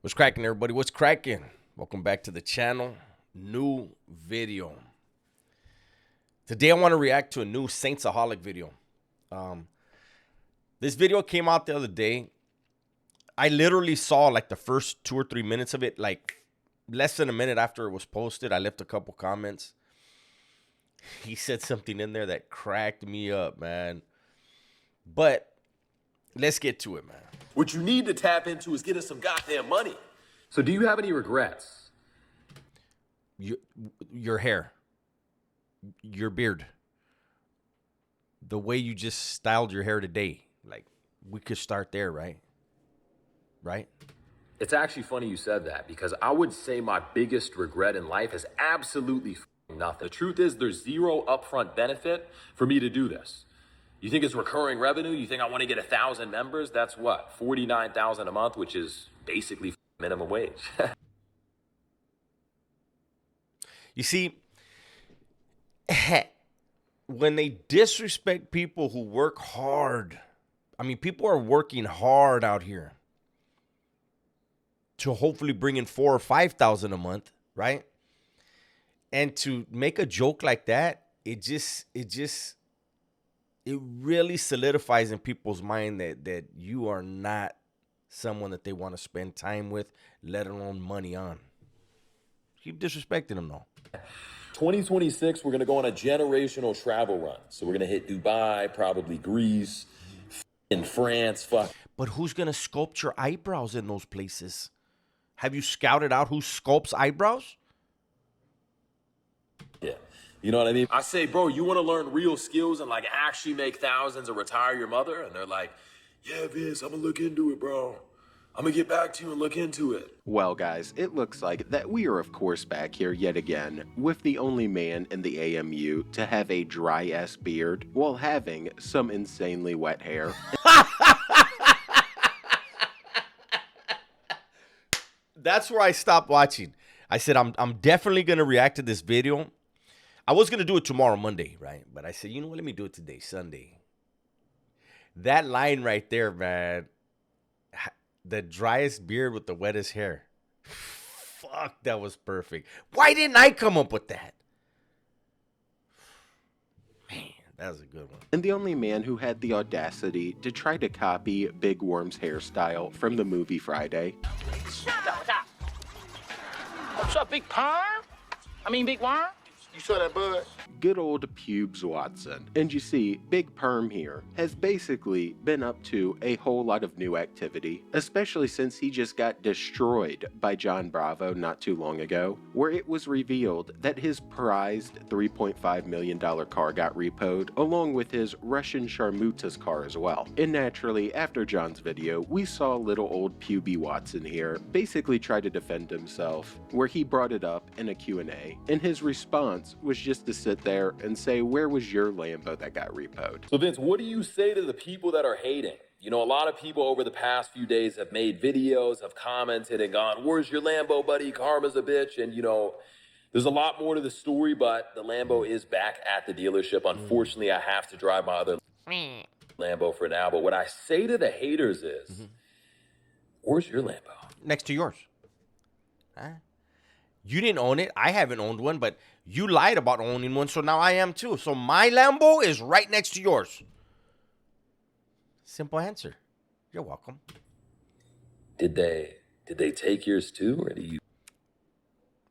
What's cracking, everybody? What's cracking? Welcome back to the channel. New video. Today I want to react to a new Saintsaholic video. This video came out the other day. I literally saw like the first 2 or 3 minutes of it, like less than a minute after it was posted. I left a couple comments. He said something in there that cracked me up, man. But let's get to it, man. What you need to tap into is getting some goddamn money. So do you have any regrets? Your hair. Your beard. The way you just styled your hair today. Like, we could start there, right? Right? It's actually funny you said that, because I would say my biggest regret in life is absolutely nothing. The truth is there's zero upfront benefit for me to do this. You think it's recurring revenue? You think I want to get 1,000 members? That's what? $49,000 a month, which is basically minimum wage. You see, when they disrespect people who work hard, I mean, people are working hard out here to hopefully bring in 4,000 or 5,000 a month, right? And to make a joke like that, it really solidifies in people's mind that you are not someone that they want to spend time with, let alone money on. Keep disrespecting them, though. 2026, we're going to go on a generational travel run. So we're going to hit Dubai, probably Greece, in France. But who's going to sculpt your eyebrows in those places? Have you scouted out who sculpts eyebrows? Yeah. You know what I mean? I say, bro, you want to learn real skills and like actually make thousands or retire your mother? And they're like, yeah, Vince, I'm going to look into it, bro. I'm going to get back to you and look into it. Well, guys, it looks like that we are, of course, back here yet again with the only man in the AMU to have a dry-ass beard while having some insanely wet hair. That's where I stopped watching. I said, I'm definitely going to react to this video. I was going to do it tomorrow, Monday, right? But I said, you know what? Let me do it today, Sunday. That line right there, man. The driest beard with the wettest hair. Fuck, that was perfect. Why didn't I come up with that? Man, that was a good one. And the only man who had the audacity to try to copy Big Worm's hairstyle from the movie Friday. What's up, Big Perm? I mean, Big Worm? You saw that, bud? Good old Pubes Watson. And you see, Big Perm here has basically been up to a whole lot of new activity, especially since he just got destroyed by John Bravo not too long ago, where it was revealed that his prized $3.5 million car got repoed, along with his Russian Sharmuta's car as well. And naturally, after John's video, we saw little old Puby Watson here basically try to defend himself, where he brought it up in a Q&A, and his response was just to sit there and say, where was your Lambo that got repoed? So Vince, what do you say to the people that are hating? You know, a lot of people over the past few days have made videos, have commented and gone, where's your Lambo, buddy? Karma's a bitch. And, you know, there's a lot more to the story, but the Lambo is back at the dealership. Unfortunately, I have to drive my other Lambo for now. But what I say to the haters is, where's your Lambo? Next to yours. Huh? You didn't own it. I haven't owned one, but you lied about owning one, so now I am too. So my Lambo is right next to yours. Simple answer. You're welcome. Did they take yours too, or do you?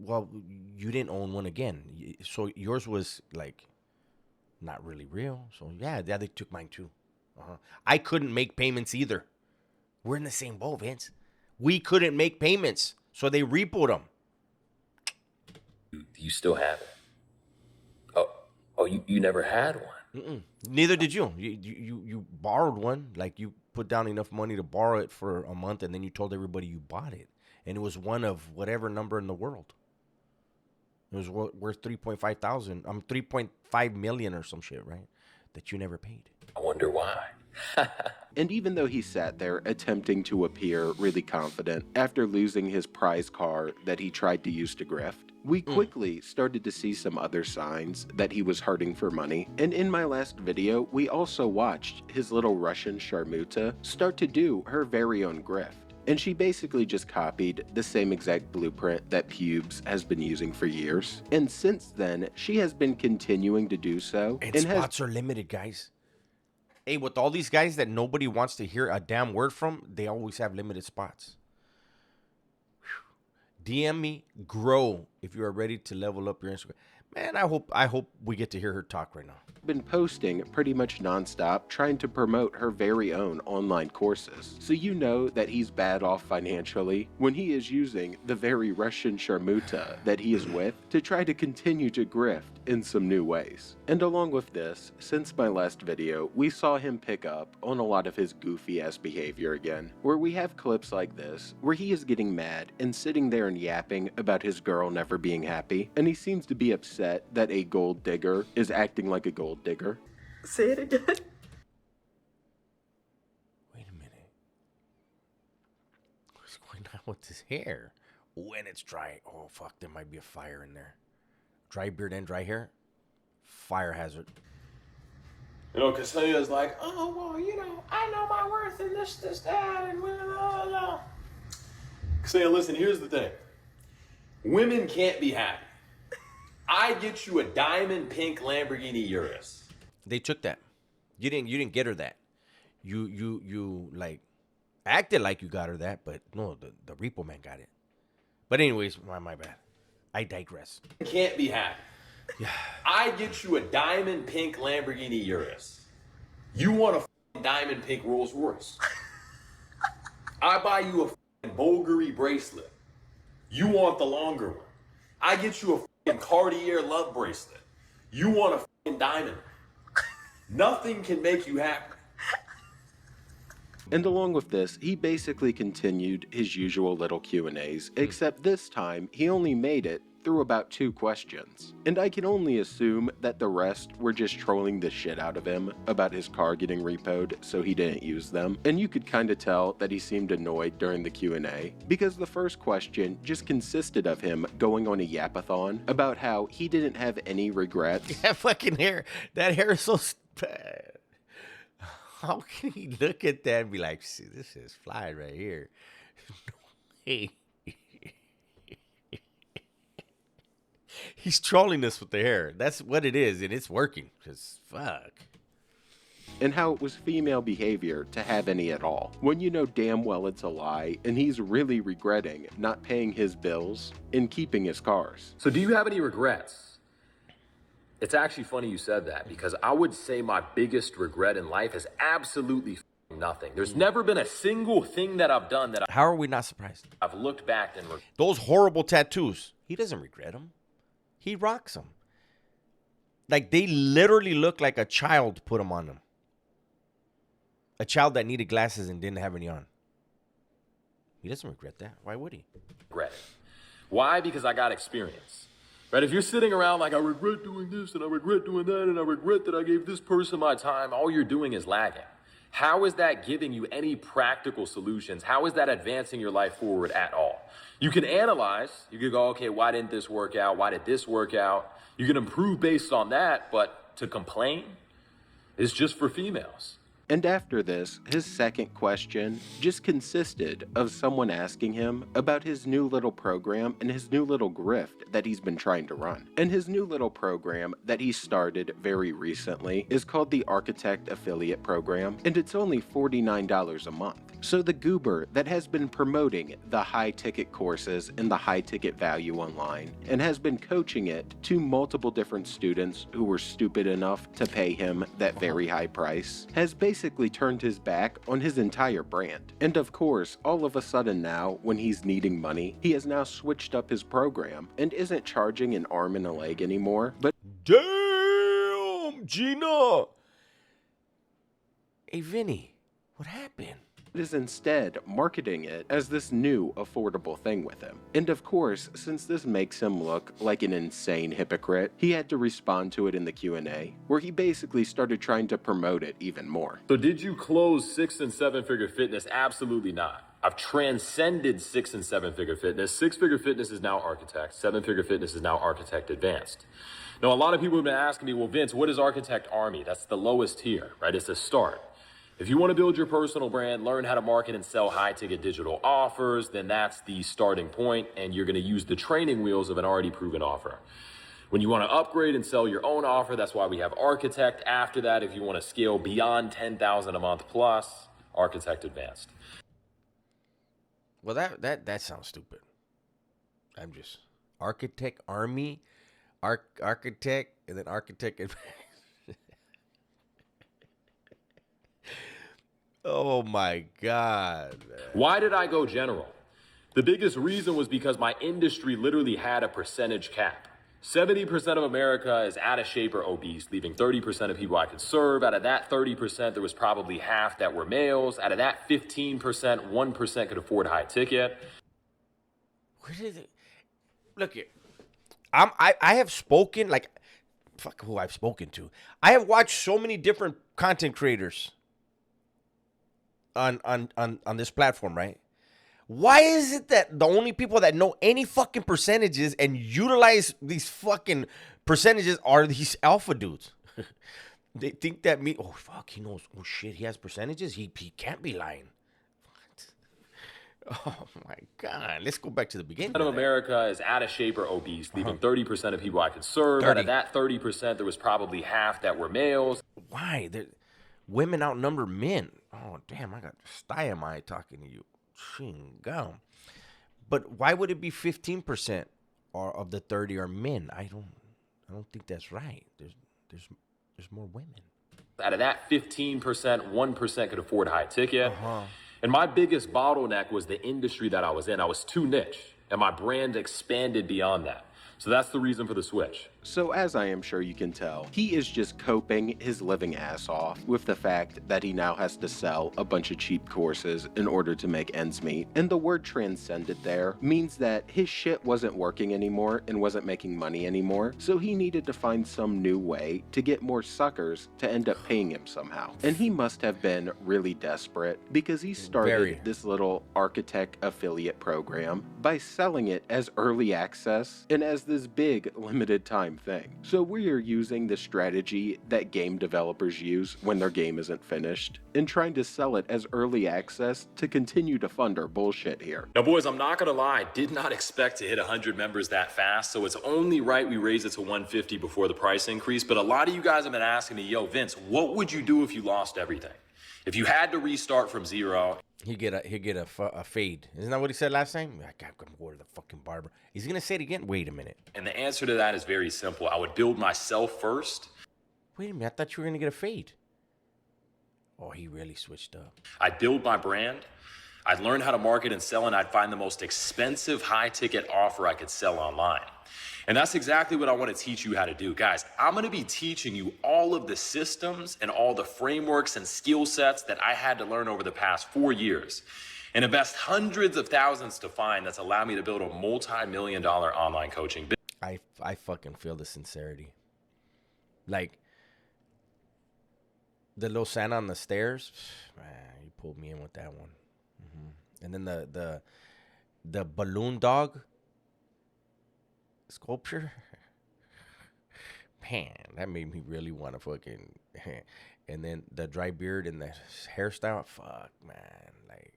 Well, you didn't own one again, so yours was like not really real. So yeah, they took mine too. I couldn't make payments either. We're in the same boat, Vince. We couldn't make payments, so they repoed them. You still have it? Oh, you never had one? Neither did you. You borrowed one. Like, you put down enough money to borrow it for a month, and then you told everybody you bought it. And it was one of whatever number in the world. It was worth 3.5 million or some shit, right? That you never paid. I wonder why. And even though he sat there attempting to appear really confident after losing his prize car that he tried to use to grift, we quickly started to see some other signs that he was hurting for money. And in my last video, we also watched his little Russian Sharmuta start to do her very own grift. and she basically just copied the same exact blueprint that Pubes has been using for years. And since then, she has been continuing to do so. And spots are limited, guys. Hey, with all these guys that nobody wants to hear a damn word from, they always have limited spots. DM me, grow, if you are ready to level up your Instagram. Man, I hope we get to hear her talk right now. Been posting pretty much nonstop, trying to promote her very own online courses. So you know that he's bad off financially when he is using the very Russian sharmuta that he is with to try to continue to grift in some new ways. And along with this, since my last video, we saw him pick up on a lot of his goofy ass behavior again, where we have clips like this, where he is getting mad and sitting there and yapping about his girl never being happy, and he seems to be upset that a gold digger is acting like a gold digger. Say it again. Wait a minute. What's going on with his hair? When it's dry. Oh, fuck, there might be a fire in there. Dry beard and dry hair? Fire hazard. You know, Casillas like, oh, well, you know, I know my worth and this, that, and blah, blah, blah. Casilla, listen, here's the thing. Women can't be happy. I get you a diamond pink Lamborghini Urus. They took that. You didn't get her that. You like acted like you got her that, but no, the repo man got it. But anyways, my bad. I digress. Can't be happy. Yeah. I get you a diamond pink Lamborghini Urus. You want a diamond pink Rolls Royce. I buy you a Bulgari bracelet. You want the longer one. I get you a Cartier love bracelet. You want a diamond. Nothing can make you happy. And along with this, he basically continued his usual little Q&As, except this time he only made it through about 2 questions. And I can only assume that the rest were just trolling the shit out of him about his car getting repoed, so he didn't use them. And you could kind of tell that he seemed annoyed during the Q&A, because the first question just consisted of him going on a yapathon about how he didn't have any regrets. That fucking hair. That hair is so bad. How can he look at that and be like, see, this is fly right here? Hey. He's trolling us with the hair. That's what it is, and it's working. Because, fuck. And how it was female behavior to have any at all, when you know damn well it's a lie, and he's really regretting not paying his bills and keeping his cars. So do you have any regrets? It's actually funny you said that, because I would say my biggest regret in life is absolutely nothing. There's never been a single thing that I've done that How are we not surprised? I've looked back and Those horrible tattoos. He doesn't regret them. He rocks them. Like, they literally look like a child put them on them. A child that needed glasses and didn't have any on. He doesn't regret that. Why would he? regret it. Why? Because I got experience. Right? If you're sitting around like, I regret doing this and I regret doing that and I regret that I gave this person my time, all you're doing is lagging. How is that giving you any practical solutions? How is that advancing your life forward at all? You can analyze. You can go, okay, why didn't this work out? Why did this work out? You can improve based on that, but to complain is just for females. And after this, his second question just consisted of someone asking him about his new little program and his new little grift that he's been trying to run. And his new little program that he started very recently is called the Architect Affiliate Program, and it's only $49 a month. So the goober that has been promoting the high-ticket courses and the high-ticket value online and has been coaching it to multiple different students who were stupid enough to pay him that very high price has basically turned his back on his entire brand. And of course, all of a sudden now, when he's needing money, he has now switched up his program and isn't charging an arm and a leg anymore, but damn, Gina! Hey, Vinny, what happened? is instead marketing it as this new affordable thing with him. And of course, since this makes him look like an insane hypocrite, he had to respond to it in the Q&A, where he basically started trying to promote it even more. So did you close 6- and 7-figure fitness? Absolutely not. I've transcended 6- and 7-figure fitness. 6-figure fitness is now Architect. 7-figure fitness is now Architect Advanced. Now, a lot of people have been asking me, well, Vince, what is Architect Army? That's the lowest tier, right? It's a start. If you want to build your personal brand, learn how to market and sell high-ticket digital offers, then that's the starting point, and you're going to use the training wheels of an already proven offer. When you want to upgrade and sell your own offer, that's why we have Architect. After that, if you want to scale beyond $10,000 a month plus, Architect Advanced. Well, that sounds stupid. I'm just Architect Army, Architect, and then Architect Advanced. Oh my God. Why did I go general? The biggest reason was because my industry literally had a percentage cap. 70% of America is out of shape or obese, leaving 30% of people I could serve. Out of that 30%, there was probably half that were males. Out of that 15%, 1% could afford high ticket. What is it? Look here. I have spoken, like, fuck who I've spoken to. I have watched so many different content creators on this platform, right? Why is it that the only people that know any fucking percentages and utilize these fucking percentages are these alpha dudes? They think that oh fuck, he knows. Oh shit, he has percentages. He can't be lying. What? Oh my God. Let's go back to the beginning. Of America is out of shape or obese, leaving 30% of people I could serve. 30. Out of that 30%, there was probably half that were males. Why? Women outnumber men. Oh damn, I got stymie talking to you. Gum. But why would it be 15% or of the 30 are men? I don't think that's right. There's more women. Out of that 15%, 1% could afford high ticket. And my biggest bottleneck was the industry that I was in. I was too niche, and my brand expanded beyond that. So that's the reason for the switch. So as I am sure you can tell, he is just coping his living ass off with the fact that he now has to sell a bunch of cheap courses in order to make ends meet. And the word transcended there means that his shit wasn't working anymore and wasn't making money anymore. So he needed to find some new way to get more suckers to end up paying him somehow. And he must have been really desperate because he started this little Architect affiliate program by selling it as early access and as this big limited time thing. So we are using the strategy that game developers use when their game isn't finished and trying to sell it as early access to continue to fund our bullshit here. Now boys, I'm not gonna lie, I did not expect to hit 100 members that fast, so it's only right we raised it to 150 before the price increase. But a lot of you guys have been asking me, yo Vince, what would you do if you lost everything? If you had to restart from zero? He'd get a fade. Isn't that what he said last time? I gotta go to the fucking barber. He's gonna say it again. Wait a minute. And the answer to that is very simple. I would build myself first. Wait a minute. I thought you were gonna get a fade. Oh, he really switched up. I'd build my brand. I'd learn how to market and sell, and I'd find the most expensive high-ticket offer I could sell online. And that's exactly what I want to teach you how to do. Guys, I'm going to be teaching you all of the systems and all the frameworks and skill sets that I had to learn over the past 4 years and invest hundreds of thousands to find that's allowed me to build a multi-million-dollar online coaching business. I fucking feel the sincerity. Like, the little Santa on the stairs, man, you pulled me in with that one. And then the balloon dog sculpture, man, that made me really want to fucking. And then the dry beard and the hairstyle, fuck, man, like,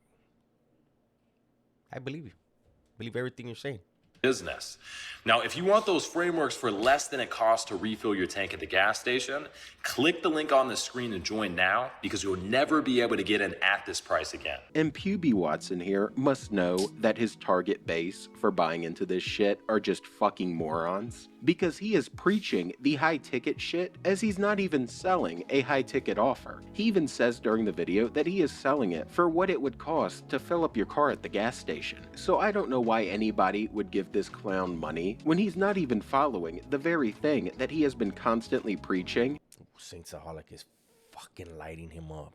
I believe you. Believe everything you're saying. Business. Now, if you want those frameworks for less than it costs to refill your tank at the gas station, click the link on the screen and join now, because you'll never be able to get in at this price again. And Puby Watson here must know that his target base for buying into this shit are just fucking morons, because he is preaching the high ticket shit as he's not even selling a high ticket offer. He even says during the video that he is selling it for what it would cost to fill up your car at the gas station. So I don't know why anybody would give this clown money when he's not even following the very thing that he has been constantly preaching. Saintsaholic is fucking lighting him up.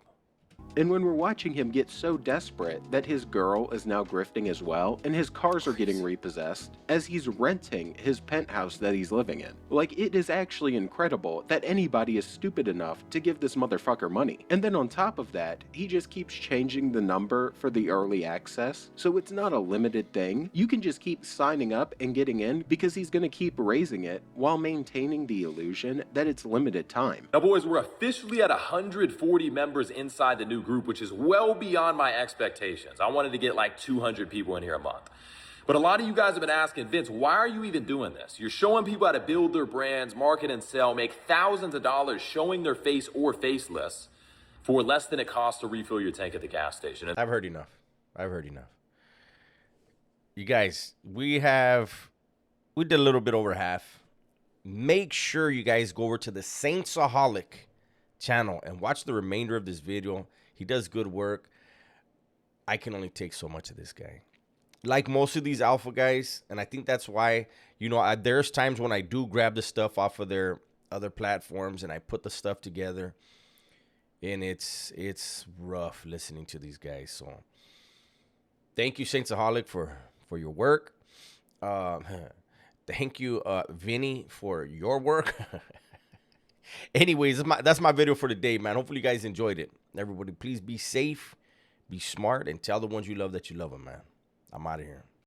And when we're watching him get so desperate that his girl is now grifting as well, and his cars are getting repossessed, as he's renting his penthouse that he's living in. Like, it is actually incredible that anybody is stupid enough to give this motherfucker money. And then on top of that, he just keeps changing the number for the early access, so it's not a limited thing. You can just keep signing up and getting in because he's gonna keep raising it while maintaining the illusion that it's limited time. Now boys, we're officially at 140 members inside the the new group, which is well beyond my expectations. I wanted to get like 200 people in here a month. But a lot of you guys have been asking, Vince, why are you even doing this? You're showing people how to build their brands, market and sell, make thousands of dollars showing their face or faceless for less than it costs to refill your tank at the gas station. I've heard enough. I've heard enough. You guys, we did a little bit over half. Make sure you guys go over to the Saintsaholic channel and watch the remainder of this video. He does good work. I can only take so much of this guy. Like most of these alpha guys, and I think that's why, you know, there's times when I do grab the stuff off of their other platforms and I put the stuff together, and it's rough listening to these guys. So thank you, Saintsaholic, for your work. Thank you, Vinny, for your work. Anyways, that's my video for today, man. Hopefully you guys enjoyed it. Everybody, please be safe, be smart, and tell the ones you love that you love them, man. I'm out of here.